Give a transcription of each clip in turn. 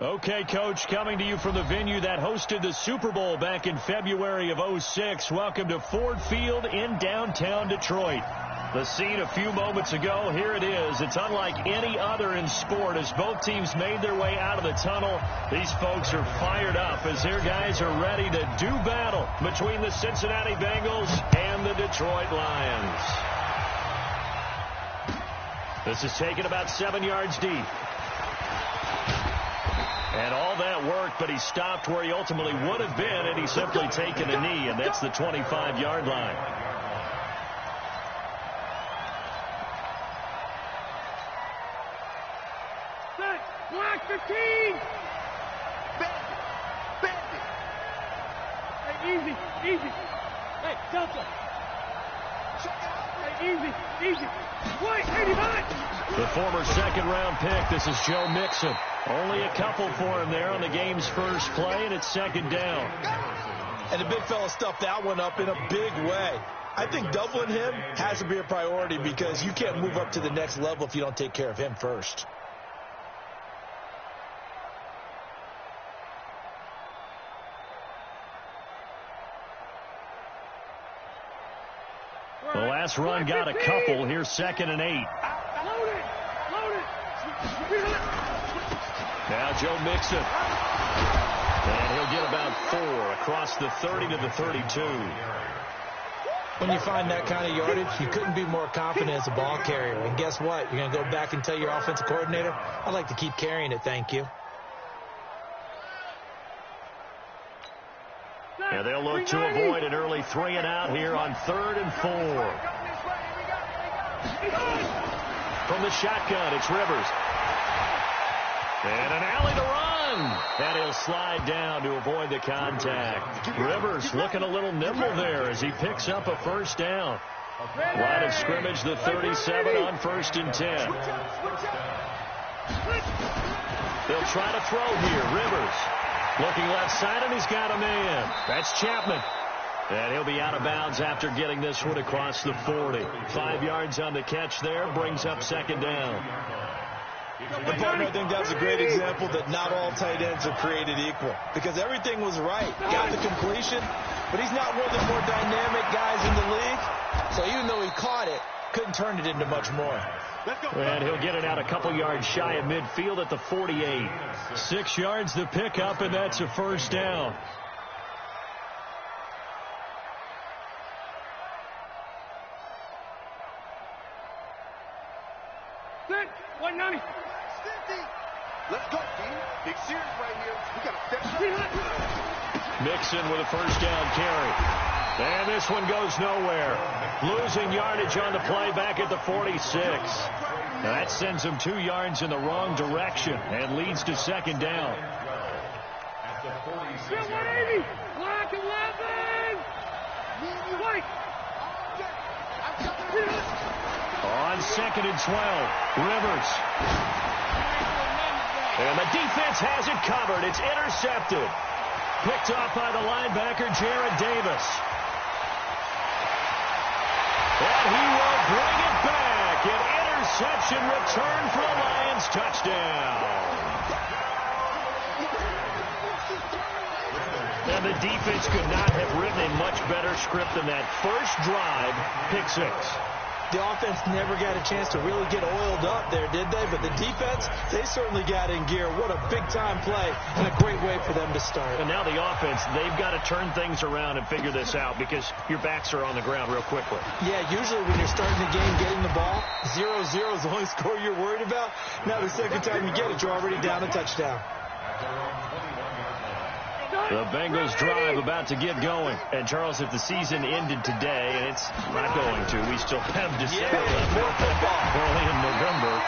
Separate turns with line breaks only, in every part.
Okay, Coach, coming to you from the venue that hosted the Super Bowl back in February of '06. Welcome to Ford Field in downtown Detroit. The scene a few moments ago, here it is. It's unlike any other in sport as both teams made their way out of the tunnel. These folks are fired up as their guys are ready to do battle between the Cincinnati Bengals and the Detroit Lions. This is taken about 7 yards deep. And all that work, but he stopped where he ultimately would have been, and he's simply taken a knee, and that's the 25-yard line.
Block 15! Bend it! Hey, easy. Hey, Delta! Hey, easy. Wait, 85!
The former second-round pick, this is Joe Mixon. Only a couple for him there on the game's first play, and it's second down.
And the big fella stuffed that one up in a big way. I think doubling him has to be a priority because you can't move up to the next level if you don't take care of him first.
The last run got a couple. Here's 2nd and 8.
Load it!
Now Joe Mixon. And he'll get about 4 across the 30 to the 32.
When you find that kind of yardage, you couldn't be more confident as a ball carrier. And guess what? You're going to go back and tell your offensive coordinator, I'd like to keep carrying it, thank you.
Yeah, they'll look to avoid an early 3 and out here on 3rd and 4. From the shotgun, it's Rivers. And an alley to run. And he'll slide down to avoid the contact. Rivers looking a little nimble there as he picks up a first down. Line of scrimmage, the 37 on 1st and 10. They'll try to throw here. Rivers. Looking left side, and he's got a man. That's Chapman. And he'll be out of bounds after getting this one across the 40. 5 yards on the catch there, brings up second down.
And partner, I think that's a great example that not all tight ends are created equal. Because everything was right. Got the completion, but he's not one of the more dynamic guys in the league. So even though he caught it, couldn't turn it into much more.
And he'll get it out a couple yards shy of midfield at the 48. 6 yards the pickup, and that's a first down.
Set, 190.
Let's go, team. Big series right here. We got to step.
Mixon with a first down carry. And this one goes nowhere. Losing yardage on the play back at the 46. Now that sends him 2 yards in the wrong direction and leads to second down.
Set 180. Block 11. White.
On 2nd and 12. Rivers. And the defense has it covered. It's intercepted. Picked off by the linebacker, Jared Davis. And he will bring it back. An interception return for the Lions. Touchdown. And the defense could not have written a much better script than that. First drive, pick 6.
The offense never got a chance to really get oiled up there, did they? But the defense, they certainly got in gear. What a big-time play and a great way for them to start.
And now the offense, they've got to turn things around and figure this out because your backs are on the ground real quickly.
Yeah, usually when you're starting the game, getting the ball, 0-0 is the only score you're worried about. Now the second time you get it, you're already down a touchdown.
The Bengals drive about to get going. And, Charles, if the season ended today, and it's not going to, we still have December left, early in November,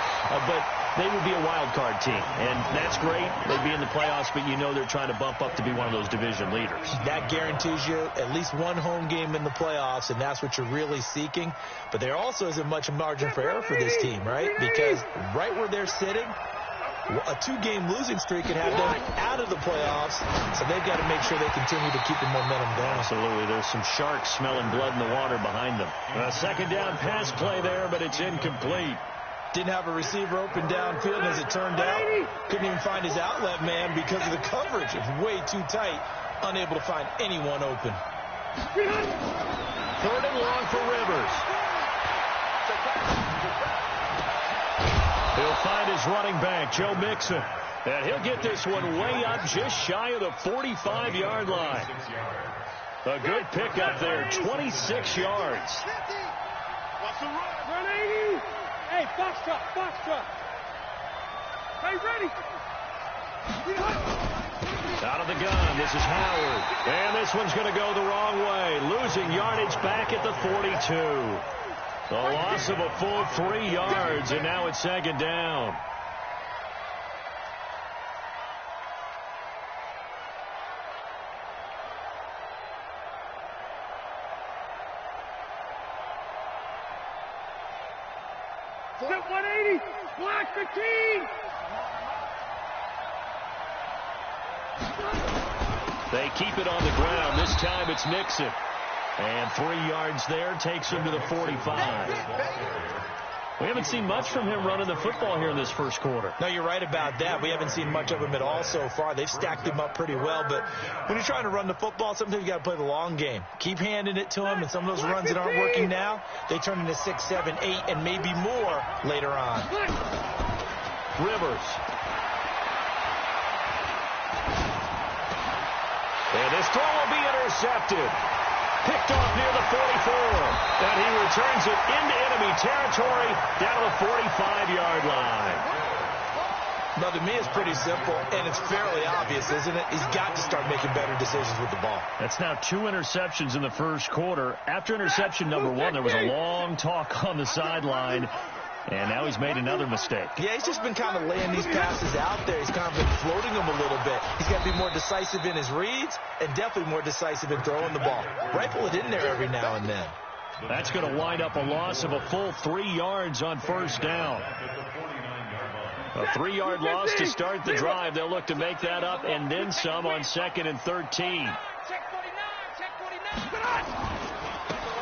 but they would be a wild card team. And that's great. They'd be in the playoffs, but you know they're trying to bump up to be one of those division leaders.
That guarantees you at least one home game in the playoffs, and that's what you're really seeking. But there also isn't much margin for error for this team, right? Because right where they're sitting, a 2-game losing streak could have them out of the playoffs, so they've got to make sure they continue to keep the momentum going.
Absolutely. There's some sharks smelling blood in the water behind them. A second down pass play there, but it's incomplete.
Didn't have a receiver open downfield, and as it turned out, couldn't even find his outlet man because of the coverage. It was way too tight, unable to find anyone open.
3rd and long for Rivers. He'll find his running back, Joe Mixon. And he'll get this one way up just shy of the 45-yard line. A good pickup there, 26 yards.
Run 80. Hey, box truck. Hey, ready.
Out of the gun, this is Howard. And this one's going to go the wrong way. Losing yardage back at the 42. The loss of a full 3 yards, and now it's 2nd down.
Set 180. Block 15.
They keep it on the ground. This time it's Mixon. And 3 yards there takes him to the 45. We haven't seen much from him running the football here in this first quarter.
No, you're right about that. We haven't seen much of him at all so far. They've stacked him up pretty well. But when you're trying to run the football, sometimes you got to play the long game. Keep handing it to him, and some of those runs that aren't working now, they turn into 6, 7, 8, and maybe more later on.
Rivers. And this throw will be intercepted. Picked off near the 44. And he returns it into enemy territory down to the 45-yard line.
Now, to me, it's pretty simple, and it's fairly obvious, isn't it? He's got to start making better decisions with the ball.
That's now 2 interceptions in the first quarter. After interception number 1, there was a long talk on the sideline. And now he's made another mistake.
Yeah, he's just been kind of laying these passes out there. He's kind of been floating them a little bit. He's got to be more decisive in his reads and definitely more decisive in throwing the ball. Rifle it in there every now and then.
That's going to wind up a loss of a full 3 yards on 1st down. A 3-yard loss to start the drive. They'll look to make that up and then some on 2nd and 13.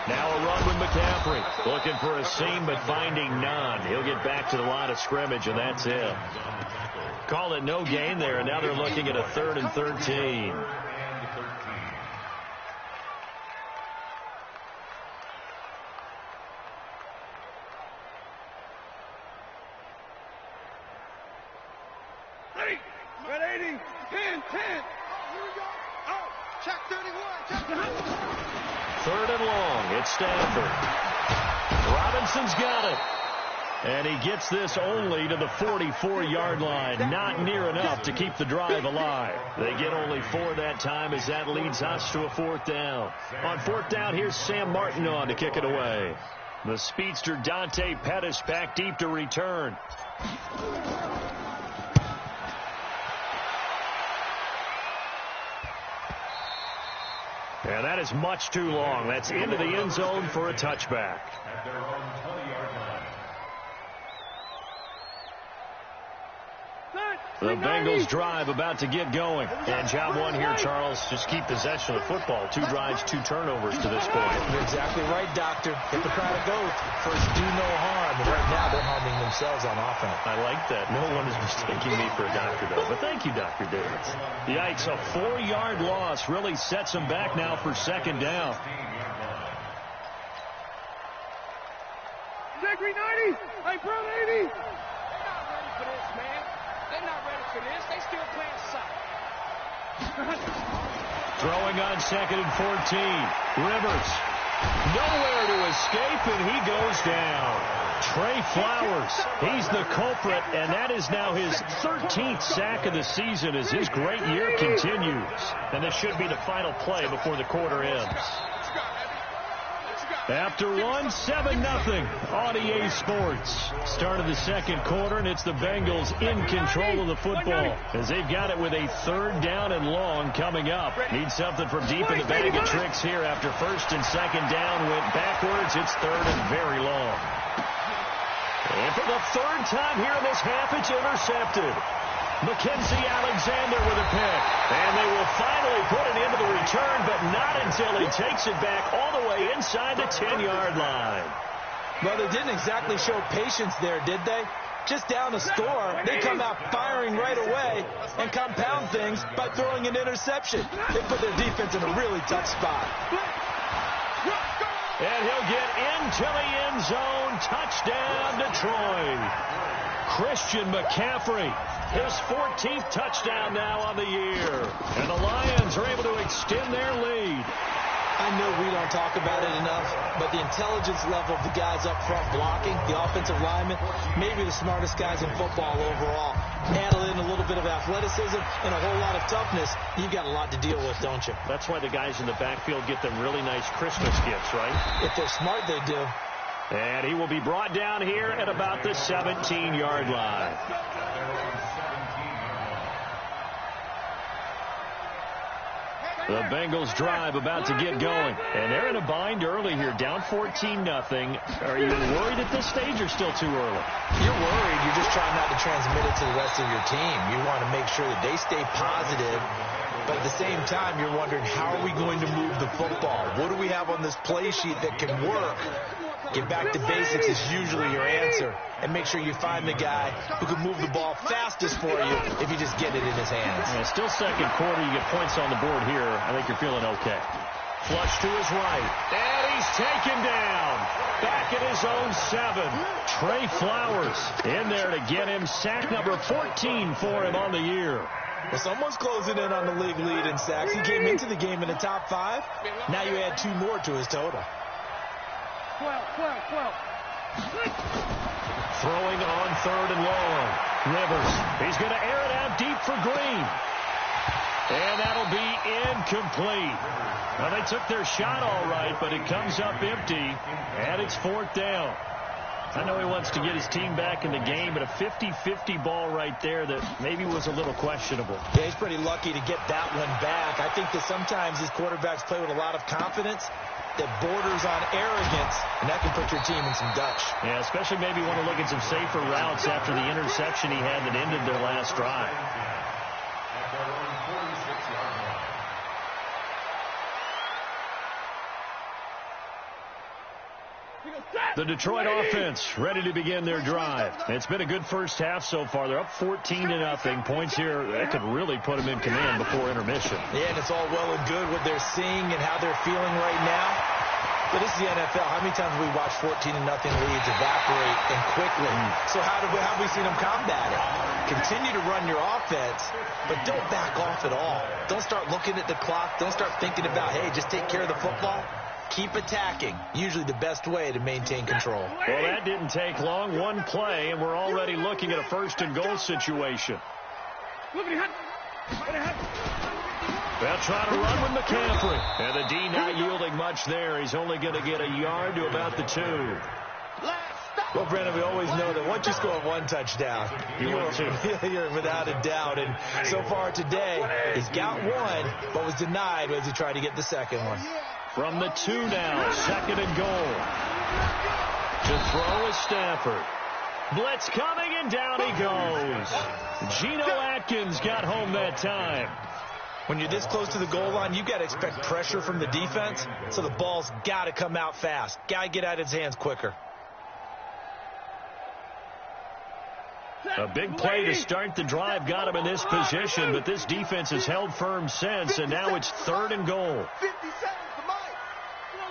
Now a run with McCaffrey. Looking for a seam, but finding none. He'll get back to the line of scrimmage, and that's it. Call it no gain there, and now they're looking at a 3rd and 13.
Red 80. 10. Here we go. Oh, check 31. Check 31.
3rd and long. It's Stanford. Robinson's got it. And he gets this only to the 44-yard line. Not near enough to keep the drive alive. They get only 4 that time as that leads us to a 4th down. On 4th down, here's Sam Martin on to kick it away. The speedster Dante Pettis back deep to return. And that is much too long. That's into the end zone for a touchback.
At their own 20-yard line.
The Bengals drive about to get going. And job 1 here, Charles, just keep possession of the football. 2 drives, 2 turnovers to this point.
You're exactly right, Doctor. Hippocratic oath. First, do no harm. And right now, they're harming themselves on offense.
I like that. No one is mistaking me for a doctor, though. But thank you, Dr. Davis. Yikes, a 4-yard loss really sets them back now for 2nd down.
Zachary 90. Hey, bro, 80. They still playing soft.
Throwing on 2nd and 14. Rivers. Nowhere to escape, and he goes down. Trey Flowers. He's the culprit, and that is now his 13th sack of the season as his great year continues. And this should be the final play before the quarter ends. After 1, 7-0 on EA Sports. Start of the 2nd quarter, and it's the Bengals in control of the football as they've got it with a 3rd down and long coming up. Need something from deep in the bag of tricks here after 1st and 2nd down went backwards. It's 3rd and very long. And for the 3rd time here in this half, it's intercepted. Mackenzie Alexander with a pick. And they will finally put it into the return, but not until he takes it back all the way inside the 10-yard line.
Well, they didn't exactly show patience there, did they? Just down a score, they come out firing right away and compound things by throwing an interception. They put their defense in a really tough spot.
And he'll get into the end zone. Touchdown, Detroit. Christian McCaffrey, his 14th touchdown now on the year. And the Lions are able to extend their lead.
I know we don't talk about it enough, but the intelligence level of the guys up front blocking, the offensive linemen, maybe the smartest guys in football overall. Add in a little bit of athleticism and a whole lot of toughness, you've got a lot to deal with, don't you?
That's why the guys in the backfield get them really nice Christmas gifts, right?
If they're smart, they do.
And he will be brought down here at about the 17-yard line. The Bengals drive about to get going. And they're in a bind early here, down 14-0. Are you worried at this stage or still too early?
You're worried. You're just trying not to transmit it to the rest of your team. You want to make sure that they stay positive. But at the same time, you're wondering, how are we going to move the football? What do we have on this play sheet that can work? Get back to basics is usually your answer. And make sure you find the guy who can move the ball fastest for you if you just get it in his hands.
Yeah, still second quarter. You get points on the board here. I think you're feeling okay. Flush to his right. And he's taken down. Back at his own 7. Trey Flowers in there to get him sack number 14 for him on the year.
Well, someone's closing in on the league lead in sacks. He came into the game in the top 5. Now you add 2 more to his total.
12.
Throwing on 3rd and long. Rivers. He's going to air it out deep for Green. And that'll be incomplete. Well, they took their shot all right, but it comes up empty. And it's 4th down. I know he wants to get his team back in the game, but a 50-50 ball right there that maybe was a little questionable.
Yeah, he's pretty lucky to get that one back. I think that sometimes these quarterbacks play with a lot of confidence that borders on arrogance, and that can put your team in some dutch.
Yeah, especially maybe want to look at some safer routes after the interception he had that ended their last drive. The Detroit offense ready to begin their drive. It's been a good first half so far. They're up 14-0. Points here that could really put them in command before intermission.
Yeah, and it's all well and good what they're seeing and how they're feeling right now. But this is the NFL. How many times have we watched 14-0 leads evaporate and quickly? So how have we seen them combat it? Continue to run your offense, but don't back off at all. Don't start looking at the clock. Don't start thinking about, hey, just take care of the football. Keep attacking. Usually the best way to maintain control.
Well, that didn't take long. One play, and we're already looking at a 1st and goal situation. They'll try to run with McCaffrey. And the D not yielding much there. He's only going to get a yard to about the 2.
Well, Brandon, we always know that once you score 1 touchdown, you're without a doubt. And so far today, he's got 1, but was denied as he tried to get the second one.
From the 2 now, 2nd and goal. To throw is Stafford. Blitz coming, and down he goes. Geno Atkins got home that time.
When you're this close to the goal line, you've got to expect pressure from the defense, so the ball's got to come out fast. Got to get out of his hands quicker.
A big play to start the drive got him in this position, but this defense has held firm since, and now it's 3rd and goal.
57 for Mike.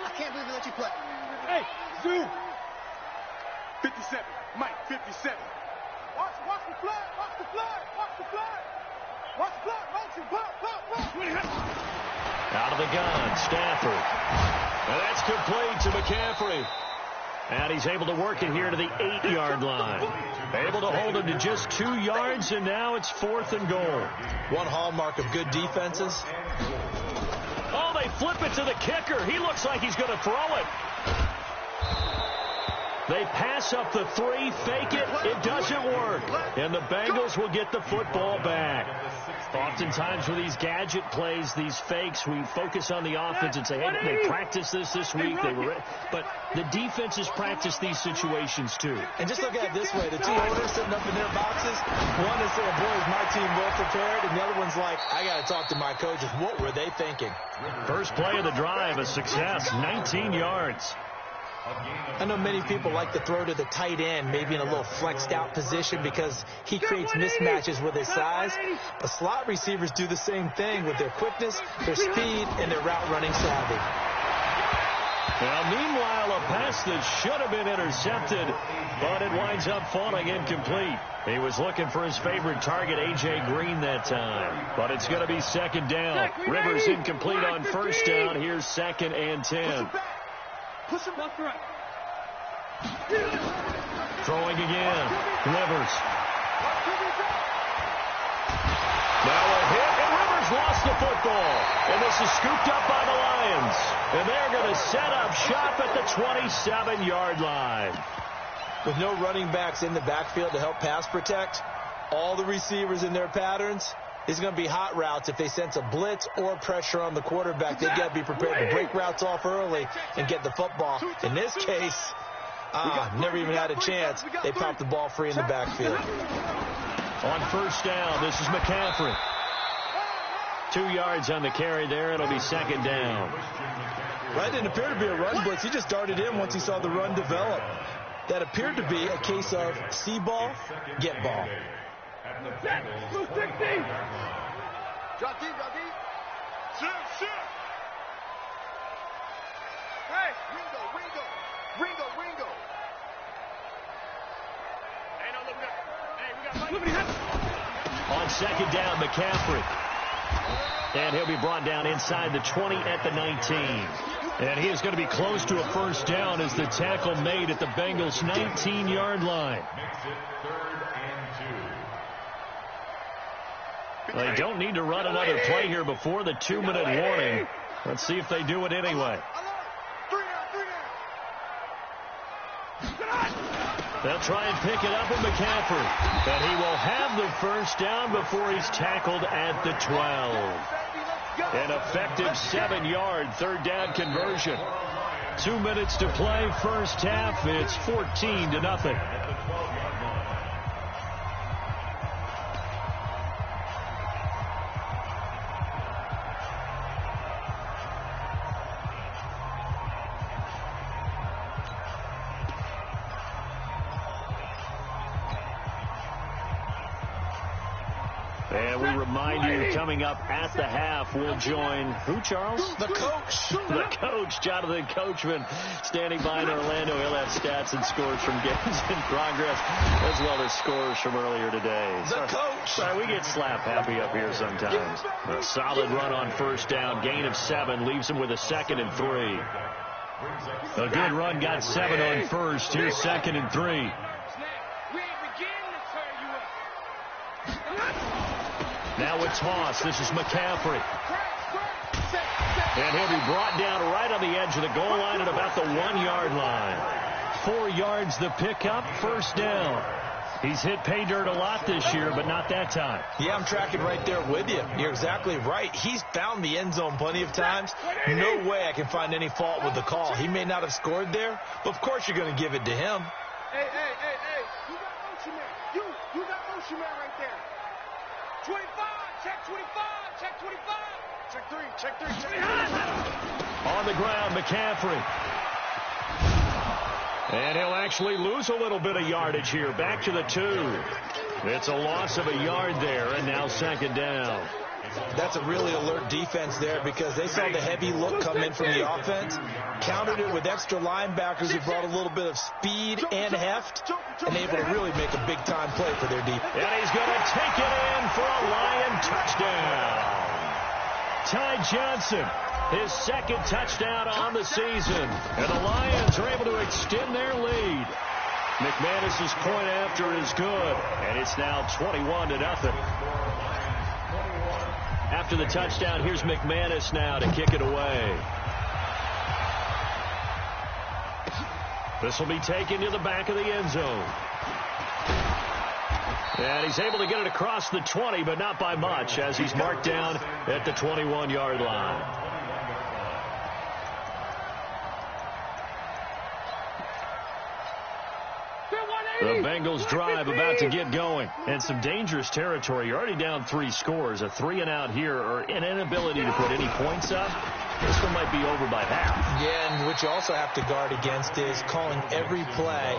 I can't believe they let you play. Hey, Zoo. 57. Mike, 57. Watch the flag. Watch the flag. Watch the flag. Watch the flag. Watch the flag.
Out of the gun, Stafford. And that's complete to McCaffrey. And he's able to work it here to the 8-yard line. Able to hold him to just 2 yards, and now it's 4th and goal.
One hallmark of good defenses.
Oh, they flip it to the kicker. He looks like he's going to throw it. They pass up the 3, fake it. It doesn't work. And the Bengals will get the football back. Oftentimes with these gadget plays, these fakes, we focus on the offense and say, hey, they practiced this week. They were ready. But the defenses practice these situations too.
And just look at it this way. The 2 owners sitting up in their boxes, one is saying, boy, is my team well prepared? And the other one's like, I got to talk to my coaches. What were they thinking?
First play of the drive, a success, 19 yards.
I know many people like to throw to the tight end, maybe in a little flexed out position because he creates mismatches with his size. But slot receivers do the same thing with their quickness, their speed, and their route running savvy.
Now, meanwhile, a pass that should have been intercepted, but it winds up falling incomplete. He was looking for his favorite target, A.J. Green, that time. But it's going to be second down. Rivers incomplete on first down. Here's 2nd and 10.
Push him left, right.
Throwing again. Rivers. Now a hit, and Rivers lost the football. And this is scooped up by the Lions. And they're going to set up shop at the 27-yard line.
With no running backs in the backfield to help pass protect, all the receivers in their patterns, it's going to be hot routes. If they sense a blitz or pressure on the quarterback, they got to be prepared to break routes off early and get the football. In this case, never even had a chance. They popped the ball free in the backfield.
On first down, this is McCaffrey. 2 yards on the carry there. It'll be second down.
That didn't appear to be a run blitz. He just darted in once he saw the run develop. That appeared to be a case of see ball, get ball.
Drop deep, drop deep. Shoot. Hey, Ringo. Hey, no, look at that. Hey, we got
On second down, McCaffrey. And he'll be brought down inside the 20 at the 19. And he is going to be close to a first down as the tackle made at the Bengals' 19-yard line. They don't need to run another play here before the 2-minute warning. Let's see if they do it anyway. They'll try and pick it up with McCaffrey. And he will have the first down before he's tackled at the 12. An effective 7-yard third down conversion. 2 minutes to play first half. It's 14-0. And we remind you, coming up at the half, we'll join who, Charles?
The coach.
The coach, Jonathan Coachman, standing by in Orlando. He'll have stats and scores from games in progress, as well as scores from earlier today.
The coach.
Sorry, we get slap happy up here sometimes. A solid run on first down, gain of 7, leaves him with a 2nd and 3. A good run, got 7 on first. Here's 2nd and 3. Now a toss. This is McCaffrey. And he'll be brought down right on the edge of the goal line at about the 1-yard line. 4 yards the pickup, first down. He's hit pay dirt a lot this year, but not that time.
Yeah, I'm tracking right there with you. You're exactly right. He's found the end zone plenty of times. No way I can find any fault with the call. He may not have scored there, but of course you're going to give it to him.
Hey. You got motion man. You got motion man right there. 25, check 25, check 25. Check 3.
On the ground, McCaffrey. And he'll actually lose a little bit of yardage here. Back to the 2. It's a loss of a yard there, and now second down.
That's a really alert defense there because they saw the heavy look come in from the offense, countered it with extra linebackers who brought a little bit of speed and heft, and able to really make a big-time play for their defense.
And he's going to take it in for a Lion touchdown. Ty Johnson, his 2nd touchdown on the season. And the Lions are able to extend their lead. McManus's point after is good, and it's now 21-0. After the touchdown, here's McManus now to kick it away. This will be taken to the back of the end zone. And he's able to get it across the 20, but not by much, as he's marked down at the 21-yard line. The Bengals drive about to get going. And some dangerous territory. You're already down 3 scores. A 3-and-out here, or an inability to put any points up. this one might be over by half.
Yeah, and what you also have to guard against is calling every play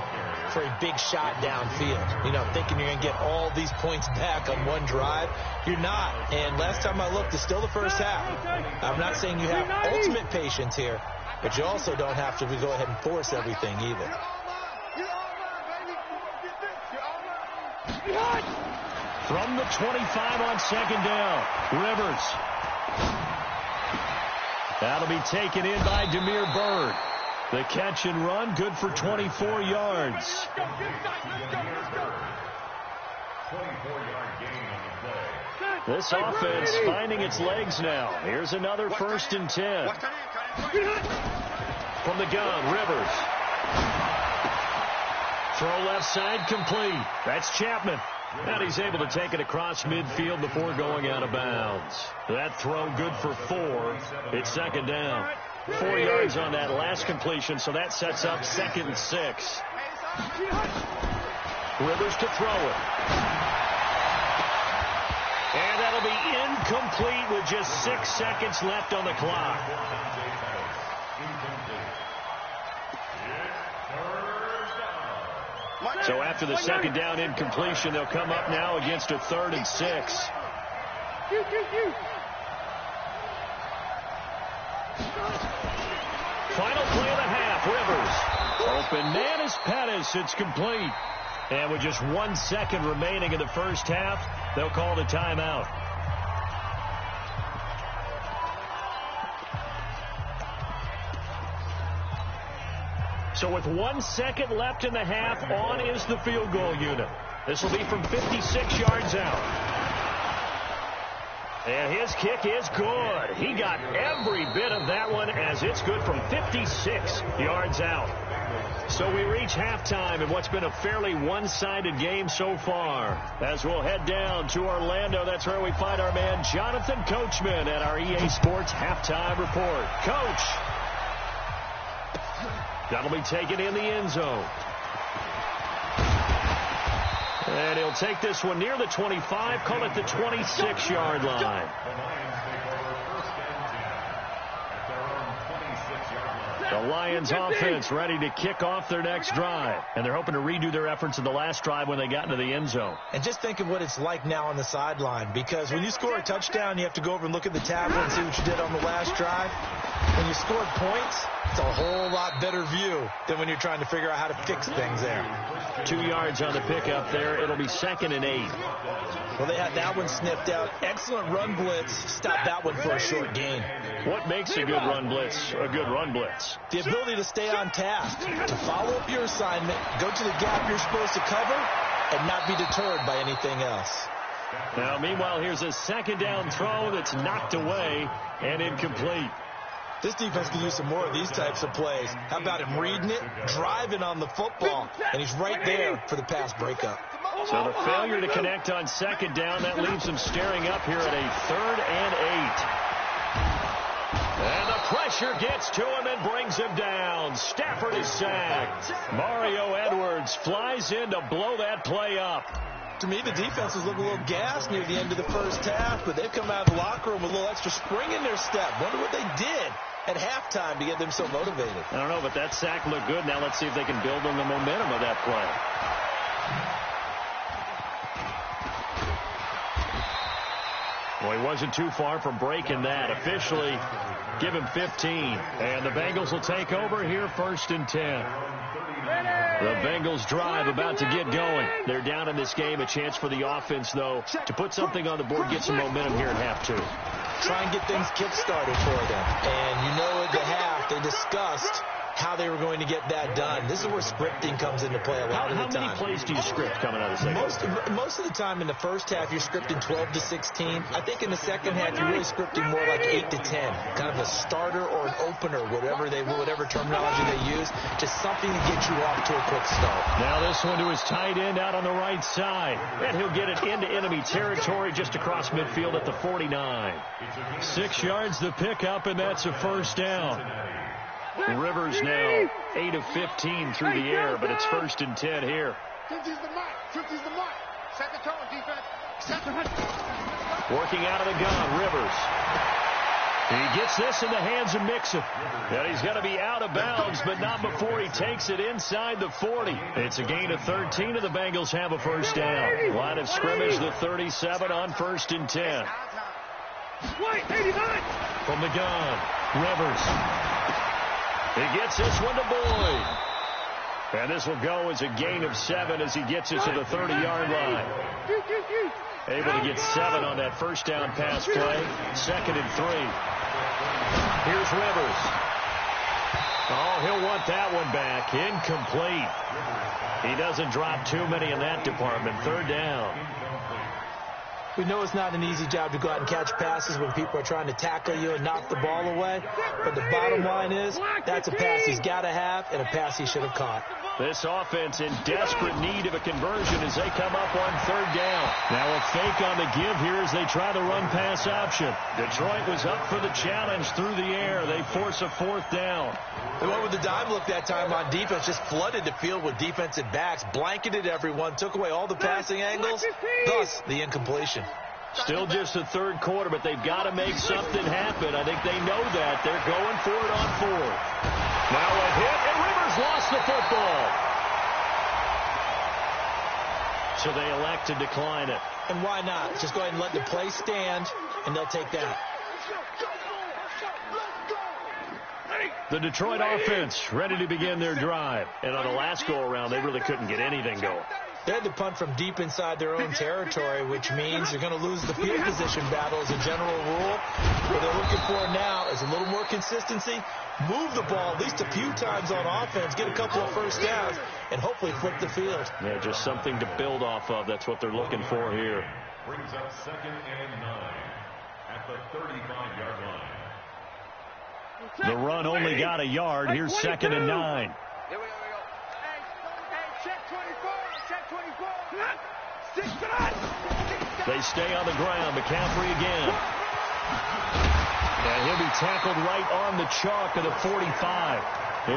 for a big shot downfield. You know, thinking you're going to get all these points back on one drive. You're not. And last time I looked, it's still the first half. I'm not saying you have ultimate patience here, but you also don't have to go ahead and force everything either.
From the 25 on second down, Rivers. That'll be taken in by Damiere Byrd. The catch and run, good for 24 yards.
24-yard gain on the play.
This offense finding its legs now. Here's another 1st and 10. From the gun, Rivers. Throw left side complete. That's Chapman. And he's able to take it across midfield before going out of bounds. That throw good for 4. It's second down. 4 yards on that last completion, so that sets up 2nd and 6. Rivers to throw it. And that'll be incomplete with just 6 seconds left on the clock. So after the second down incompletion, they'll come up now against a 3rd and 6. Final play of the half, Rivers. Open man is Pettis. It's complete. And with just 1 second remaining in the first half, they'll call the timeout. So with 1 second left in the half, on is the field goal unit. This will be from 56 yards out. And his kick is good. He got every bit of that one as it's good from 56 yards out. So we reach halftime in what's been a fairly one-sided game so far. As we'll head down to Orlando, that's where we find our man Jonathan Coachman at our EA Sports Halftime Report. Coach. That'll be taken in the end zone. And he'll take this one near the 25, call it the 26-yard line. The Lions offense ready to kick off their next drive. And they're hoping to redo their efforts in the last drive when they got into the end zone.
And just think of what it's like now on the sideline, because when you score a touchdown, you have to go over and look at the tablet and see what you did on the last drive. When you scored points, it's a whole lot better view than when you're trying to figure out how to fix things there.
2 yards on the pickup there. It'll be 2nd and 8.
Well, they had that one sniffed out. Excellent run blitz. Stop that one for a short gain.
What makes a good run blitz a good run blitz?
The ability to stay on task, to follow up your assignment, go to the gap you're supposed to cover, and not be deterred by anything else.
Now, meanwhile, here's a second down throw that's knocked away and incomplete.
This defense can use some more of these types of plays. How about him reading it, driving on the football, and he's right there for the pass breakup.
So the failure to connect on second down, that leaves him staring up here at a 3rd and 8. And the pressure gets to him and brings him down. Stafford is sacked. Mario Edwards flies in to blow that play up.
To me, the defense was looking a little gassed near the end of the first half, but they've come out of the locker room with a little extra spring in their step. Wonder what they did at halftime to get them so motivated.
I don't know, but that sack looked good. Now let's see if they can build on the momentum of that play. Well, he wasn't too far from breaking that. Officially, give him 15. And the Bengals will take over here, 1st and 10. The Bengals drive about to get going. They're down in this game. A chance for the offense, though, to put something on the board, get some momentum here in half 2.
Try and get things kick-started for them. And you know at the half, they discussed how they were going to get that done. This is where scripting comes into play a lot of the time.
How many plays do you script coming out of the second?
Most of the time in the first half, you're scripting 12 to 16. I think in the second half, you're really scripting more like 8 to 10. Kind of a starter or an opener, whatever terminology they use. Just something to get you off to a quick start.
Now this one to his tight end out on the right side. And he'll get it into enemy territory just across midfield at the 49. 6 yards the pickup, and that's a 1st down. Rivers now 8 of 15 through the air, but it's 1st and 10 here.
50's the mark. 50's the mark. Second tone, defense.
Working out of the gun, Rivers. He gets this in the hands of Mixon. And he's going to be out of bounds, but not before he takes it inside the 40. It's a gain of 13, and the Bengals have a first down. Line of scrimmage, the 37 on 1st and 10. From the gun, Rivers. He gets this one to Boyd. And this will go as a gain of 7 as he gets it to the 30-yard line. Able to get 7 on that first down pass play. 2nd and 3. Here's Rivers. Oh, he'll want that one back. Incomplete. He doesn't drop too many in that department. 3rd down.
We know it's not an easy job to go out and catch passes when people are trying to tackle you and knock the ball away. But the bottom line is that's a pass he's got to have and a pass he should have caught.
This offense in desperate need of a conversion as they come up on 3rd down. Now a fake on the give here as they try the run-pass option. Detroit was up for the challenge through the air. They force a 4th down.
They went with the dime look that time on defense, just flooded the field with defensive backs, blanketed everyone, took away all the passing angles, thus the incompletion.
Still just the 3rd quarter, but they've got to make something happen. I think they know that. They're going for it on 4th. Now a hit, and Rivers lost the football. So they elect to decline it.
And why not? Just go ahead and let the play stand, and they'll take that.
The Detroit offense ready to begin their drive. And on the last go-around, they really couldn't get anything going.
They had to punt from deep inside their own territory, which means you're going to lose the field position battle as a general rule. What they're looking for now is a little more consistency, move the ball at least a few times on offense, get a couple of first downs, and hopefully flip the field.
Yeah, just something to build off of. That's what they're looking for here.
Brings up 2nd and 9 at the 35-yard line.
The run only got a yard. Here's 2nd and 9.
Here we go. Hey, check 24. Check 24.
They stay on the ground. McCaffrey again. And he'll be tackled right on the chalk of the 45.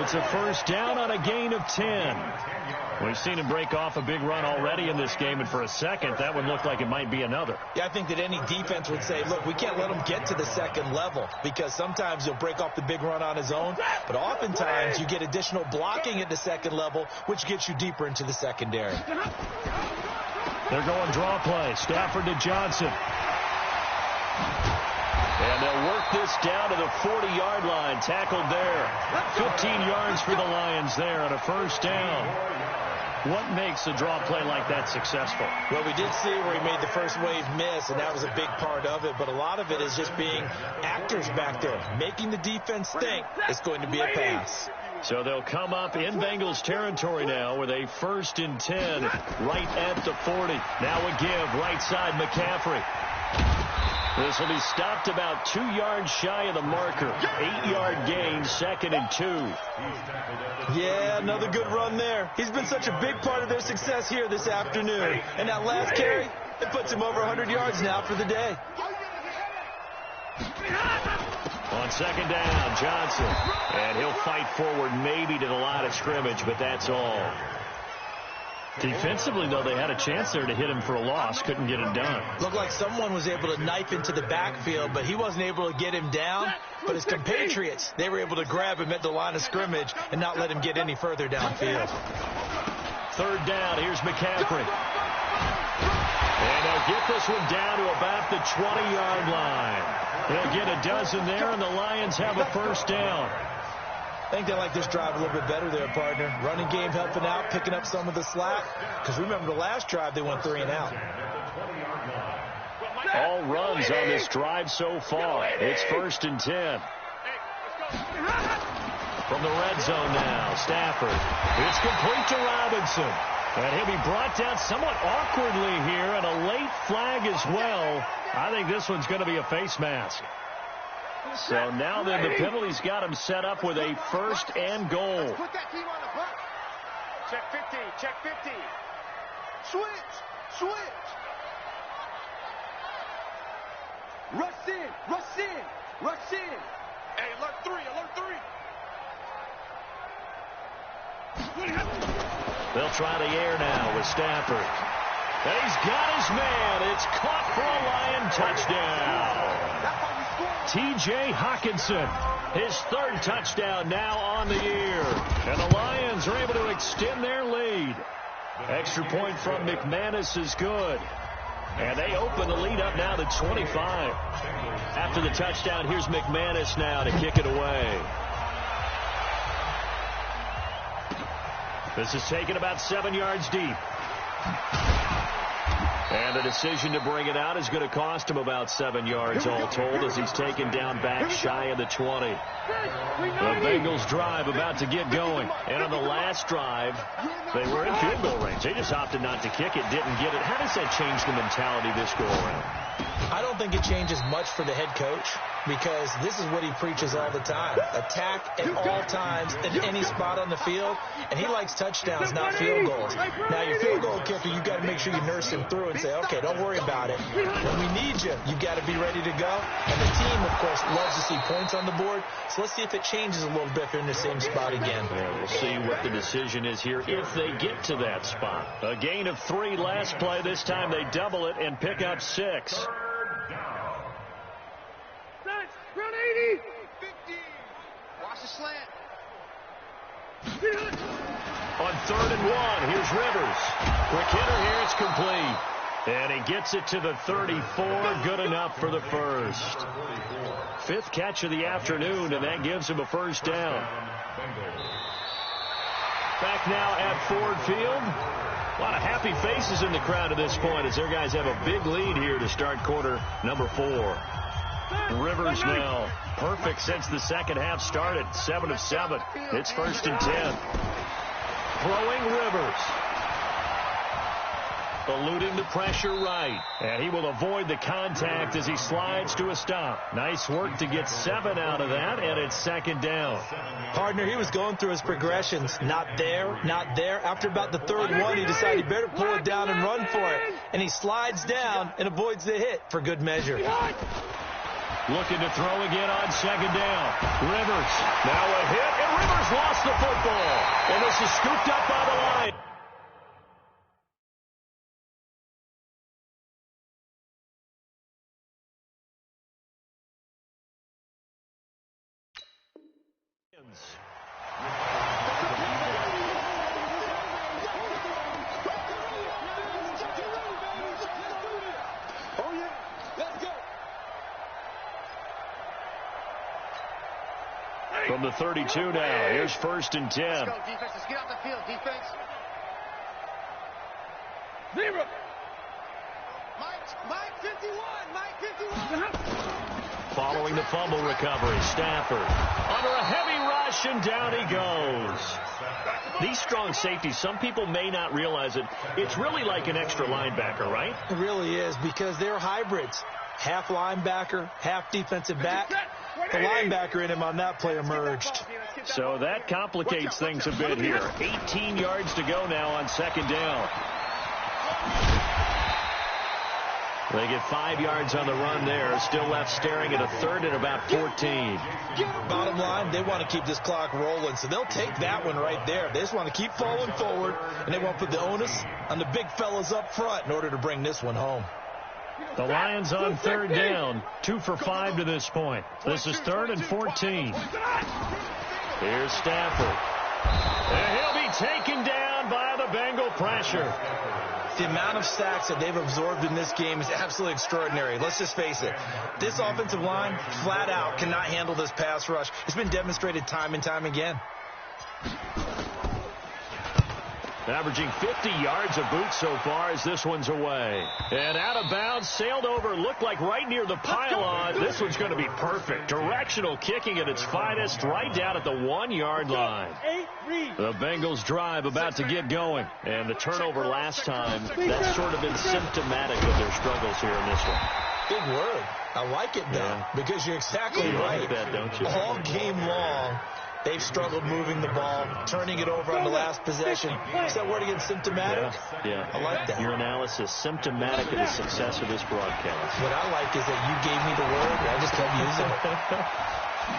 It's a first down on a gain of 10. We've seen him break off a big run already in this game, and for a second, that one looked like it might be another.
Yeah, I think that any defense would say, look, we can't let him get to the 2nd level because sometimes he'll break off the big run on his own, but oftentimes you get additional blocking at the 2nd level, which gets you deeper into the secondary.
They're going draw play. Stafford to Johnson. And they'll work this down to the 40-yard line. Tackled there. 15 yards for the Lions there on a first down. What makes a draw play like that successful?
Well, we did see where he made the first wave miss, and that was a big part of it. But a lot of it is just being actors back there, making the defense think it's going to be a pass.
So they'll come up in Bengals territory now with a 1st and 10 right at the 40. Now a give, right side, McCaffrey. This will be stopped about 2 yards shy of the marker. 8-yard gain, 2nd and 2.
Yeah, another good run there. He's been such a big part of their success here this afternoon. And that last carry, it puts him over 100 yards now for the day.
On 2nd down, Johnson. And he'll fight forward maybe to the line of scrimmage, but that's all. Defensively, though, they had a chance there to hit him for a loss. Couldn't get it done.
Looked like someone was able to knife into the backfield, but he wasn't able to get him down. But his compatriots, they were able to grab him at the line of scrimmage and not let him get any further downfield.
3rd down. Here's McCaffrey. And they'll get this one down to about the 20-yard line. They'll get a dozen there, and the Lions have a first down.
I think they like this drive a little bit better there, partner. Running game helping out, picking up some of the slack. Because remember the last drive, they went 3 and out.
All runs on this drive so far. It's 1st and 10. From the red zone now, Stafford. It's complete to Robinson. And he'll be brought down somewhat awkwardly here, and a late flag as well. I think this one's going to be a face mask. So now then the penalty's got him set up with a 1st and goal.
Put that team on the block. Check 15. Check 15. Switch. Rush in. Hey, alert 3.
They'll try the air now with Stafford. And he's got his man. It's caught for a Lion touchdown.
That's how you
T.J. Hawkinson, his third touchdown now on the year. And the Lions are able to extend their lead. Extra point from McManus is good. And they open the lead up now to 25. After the touchdown, here's McManus now to kick it away. This is taken about 7 yards deep. And the decision to bring it out is going to cost him about 7 yards all told as he's taken down back shy of the 20. The Bengals drive about to get going. And on the last drive, they were in field goal range. They just opted not to kick it, didn't get it. How does that change the mentality this go around?
I don't think it changes much for the head coach because this is what he preaches all the time. Attack at all times in any spot on the field, and he likes touchdowns, not field goals. Now, your field goal kicker, you've got to make sure you nurse him through and say, okay, don't worry about it. When we need you, you've got to be ready to go. And the team, of course, loves to see points on the board, so let's see if it changes a little bit if they're in the same spot again.
Yeah, we'll see what the decision is here if they get to that spot. A gain of 3 last play. This time they double it and pick up 6.
Round 80. 50. Watch the slant.
On 3rd and 1, here's Rivers. Quick hitter here, it's complete. And he gets it to the 34, good enough for the first. 5th catch of the afternoon, and that gives him a first down. Back now at Ford Field. A lot of happy faces in the crowd at this point as their guys have a big lead here to start quarter number 4. Rivers now perfect since the second half started. 7 of 7. It's 1st and 10. Throwing Rivers. Eluding the pressure right. And he will avoid the contact as he slides to a stop. Nice work to get 7 out of that, and it's 2nd down.
Partner, he was going through his progressions. Not there, not there. After about the 3rd one, he decided he better pull it down and run for it. And he slides down and avoids the hit for good measure.
Looking to throw again on 2nd down. Rivers. Now a hit, and Rivers lost the football. And this is scooped up by the line. From the 32 now, here's 1st and 10.
Let's go, defense. Let's get off the field, defense. Zero. Mike 51. Mike 51.
Following the fumble recovery, Stafford under a heavy rush, and down he goes. These strong safeties, some people may not realize it. It's really like an extra linebacker, right?
It really is because they're hybrids. Half linebacker, half defensive back. The linebacker in him on that play emerged.
So that complicates things a bit here. 18 yards to go now on 2nd down. They get 5 yards on the run there. Still left staring at a 3rd and about 14.
Bottom line, they want to keep this clock rolling, so they'll take that one right there. They just want to keep falling forward, and they want to put the onus on the big fellas up front in order to bring this one home.
The Lions on 3rd down. 2 for 5 to this point. This is 3rd and 14. Here's Stafford. And he'll be taken down by the Bengal pressure.
The amount of sacks that they've absorbed in this game is absolutely extraordinary. Let's just face it. This offensive line, flat out, cannot handle this pass rush. It's been demonstrated time and time again.
Averaging 50 yards a boot so far as this one's away. And out of bounds, sailed over, looked like right near the pylon. This one's going to be perfect. Directional kicking at its finest, right down at the 1-yard line. The Bengals drive about to get going. And the turnover last time, that's sort of been symptomatic of their struggles here in this one.
Big word. I like it, though, because you're exactly right.
Like that, don't you?
All game long, they've struggled moving the ball, turning it over on the last possession. Is that word again, symptomatic?
Yeah.
I like that.
Your analysis, symptomatic of the success of this broadcast.
What I like is that you gave me the word, and I just kept using it.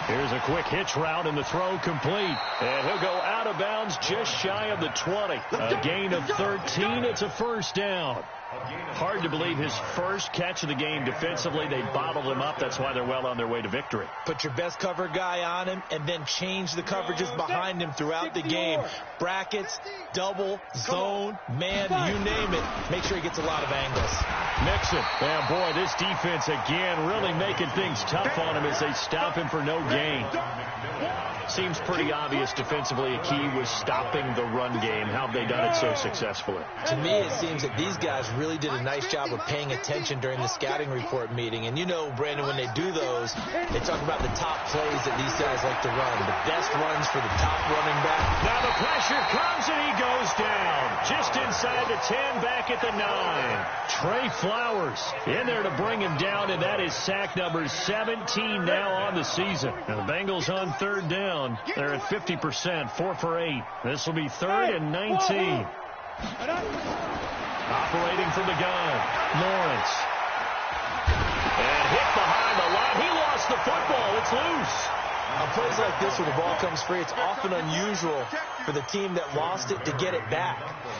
Here's a quick hitch route, and the throw complete. And he'll go out of bounds just shy of the 20. A gain of 13. It's a first down. Hard to believe his first catch of the game defensively. They bottled him up. That's why they're well on their way to victory.
Put your best cover guy on him and then change the coverages behind him throughout the game. Brackets, double, zone, man, you name it. Make sure he gets a lot of angles.
Mixon. Yeah, boy, this defense again really making things tough on him as they stop him for no gain. Seems pretty obvious defensively a key was stopping the run game. How have they done it so successfully?
To me, it seems that these guys really did a nice job of paying attention during the scouting report meeting. And you know, Brandon, when they do those, they talk about the top plays that these guys like to run, the best runs for the top running back.
Now the pressure comes and he goes down. Just inside the 10, back at the 9. Trey Flowers in there to bring him down, and that is sack number 17 now on the season. Now the Bengals on third down. They're at 50%, 4 for 8. This will be 3rd and 19. Operating from the gun, Lawrence. And hit behind the line. He lost the football. It's loose.
On plays like this where the ball comes free, it's often unusual for the team that lost it to get it back.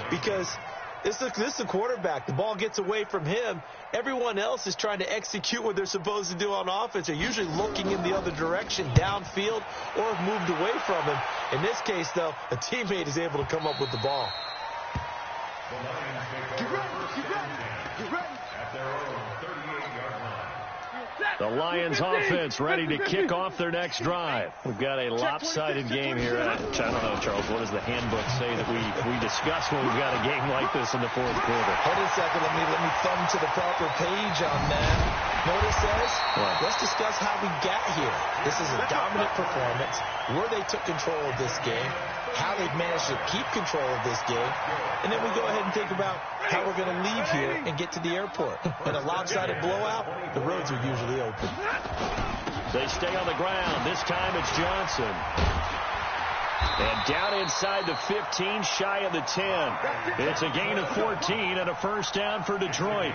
Because this is the quarterback. The ball gets away from him. Everyone else is trying to execute what they're supposed to do on offense. They're usually looking in the other direction, downfield, or have moved away from him. In this case, though, a teammate is able to come up with the ball.
The Lions offense ready to kick off their next drive. We've got a lopsided game here. I don't know, Charles, what does the handbook say that we discuss when we've got a game like this in the fourth quarter?
Hold on a second. Let me thumb to the proper page on that. Notice says, let's discuss how we got here. This is a dominant performance, where they took control of this game, how they've managed to keep control of this game, and then we go ahead and think about how we're going to leave here and get to the airport. In a lopsided blowout, the roads are usually open.
They stay on the ground. This time it's Johnson. And down inside the 15, shy of the 10. It's a gain of 14 and a first down for Detroit.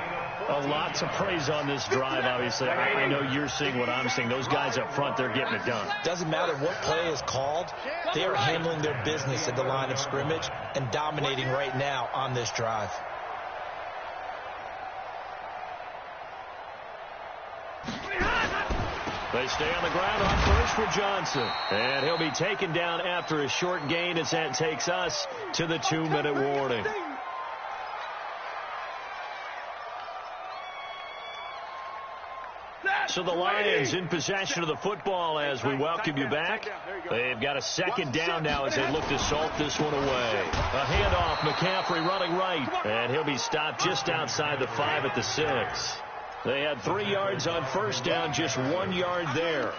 A lot to praise on this drive, obviously. I know you're seeing what I'm seeing. Those guys up front, they're getting it done.
Doesn't matter what play is called. They are handling their business at the line of scrimmage and dominating right now on this drive.
They stay on the ground on first for Johnson. And he'll be taken down after a short gain as that takes us to the 2-minute warning. So the Lions in possession of the football as we welcome you back. They've got a second down now as they look to salt this one away. A handoff, McCaffrey running right. And he'll be stopped just outside the 5 at the 6. They had 3 yards on first down, just 1 yard there.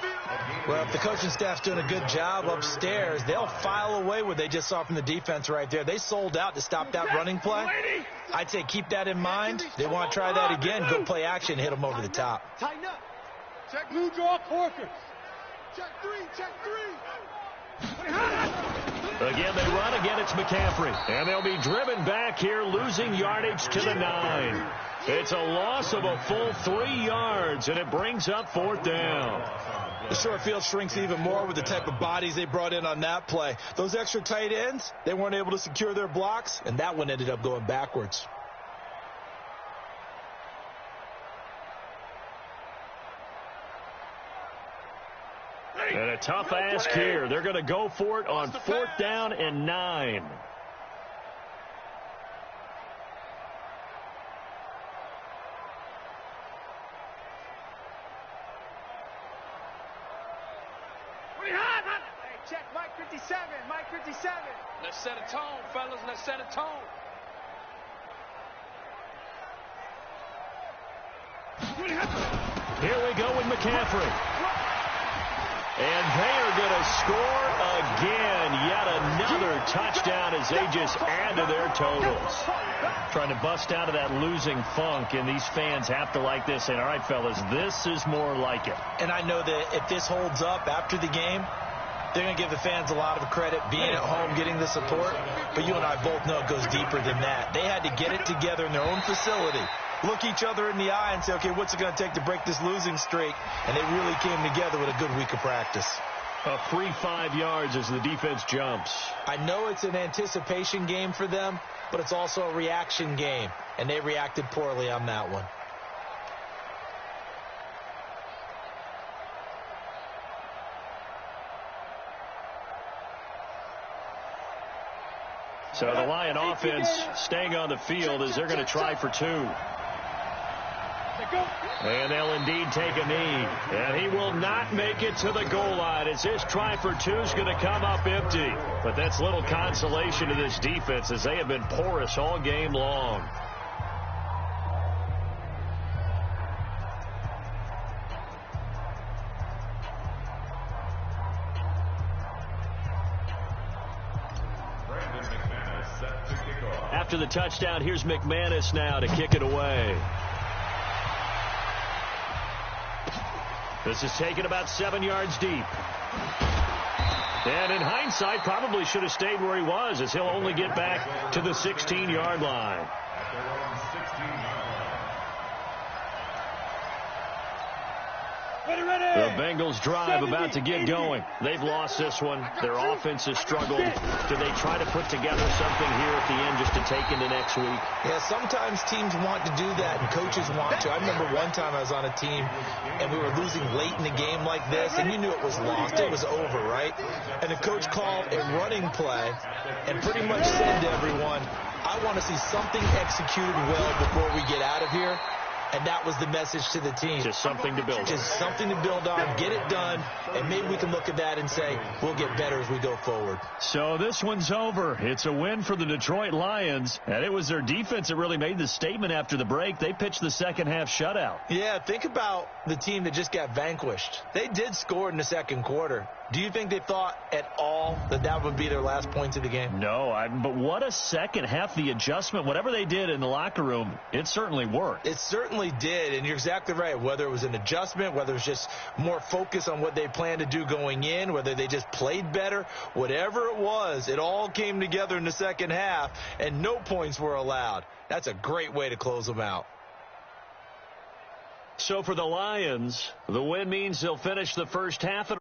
Well, if the coaching staff's doing a good job upstairs, they'll file away what they just saw from the defense right there. They sold out to stop that running play. I'd say keep that in mind. They want to try that again, go play action, hit them over the top.
Tighten up. Check blue draw Corkers. Check 3, check 3.
Again, they run. Again, it's McCaffrey. And they'll be driven back here, losing yardage to the 9. It's a loss of a full 3 yards, and it brings up 4th down.
The short field shrinks even more with the type of bodies they brought in on that play. Those extra tight ends, they weren't able to secure their blocks, and that one ended up going backwards.
And a tough ask here. They're going to go for it on 4th down and 9.
Check Mike 57, Mike 57. Let's set a tone, fellas. Let's set a tone.
Here we go with McCaffrey. And they are going to score again. Yet another touchdown as they just add to their totals. Trying to bust out of that losing funk, and these fans have to like this. And all right, fellas, this is more like it.
And I know that if this holds up after the game, they're going to give the fans a lot of credit being at home, getting the support. But you and I both know it goes deeper than that. They had to get it together in their own facility, look each other in the eye and say, okay, what's it going to take to break this losing streak? And they really came together with a good week of practice.
A free 5 yards as the defense jumps.
I know it's an anticipation game for them, but it's also a reaction game, and they reacted poorly on that one.
So the Lion offense staying on the field as they're going to try for 2. And they'll indeed take a knee. And he will not make it to the goal line as his try for 2 is going to come up empty. But that's little consolation to this defense as they have been porous all game long. After the touchdown, here's McManus now to kick it away. This is taken about 7 yards deep. And in hindsight, probably should have stayed where he was as he'll only get back to the 16-yard line. The Bengals drive about to get going. They've lost this one. Their offense has struggled. Do they try to put together something here at the end just to take into next week?
Yeah, sometimes teams want to do that and coaches want to. I remember one time I was on a team and we were losing late in the game like this, and you knew it was lost. It was over, right? And the coach called a running play and pretty much said to everyone, I want to see something executed well before we get out of here. And that was the message to the team.
Just something to build on.
Just something to build on, get it done, and maybe we can look at that and say, we'll get better as we go forward.
So this one's over. It's a win for the Detroit Lions, and it was their defense that really made the statement after the break. They pitched the second half shutout.
Yeah, think about the team that just got vanquished. They did score in the second quarter. Do you think they thought at all that that would be their last points of the game?
No, but what a second half. The adjustment, whatever they did in the locker room, it certainly worked.
It certainly did, and you're exactly right. Whether it was an adjustment, whether it was just more focus on what they planned to do going in, whether they just played better, whatever it was, it all came together in the second half, and no points were allowed. That's a great way to close them out.
So for the Lions, the win means they'll finish the first half at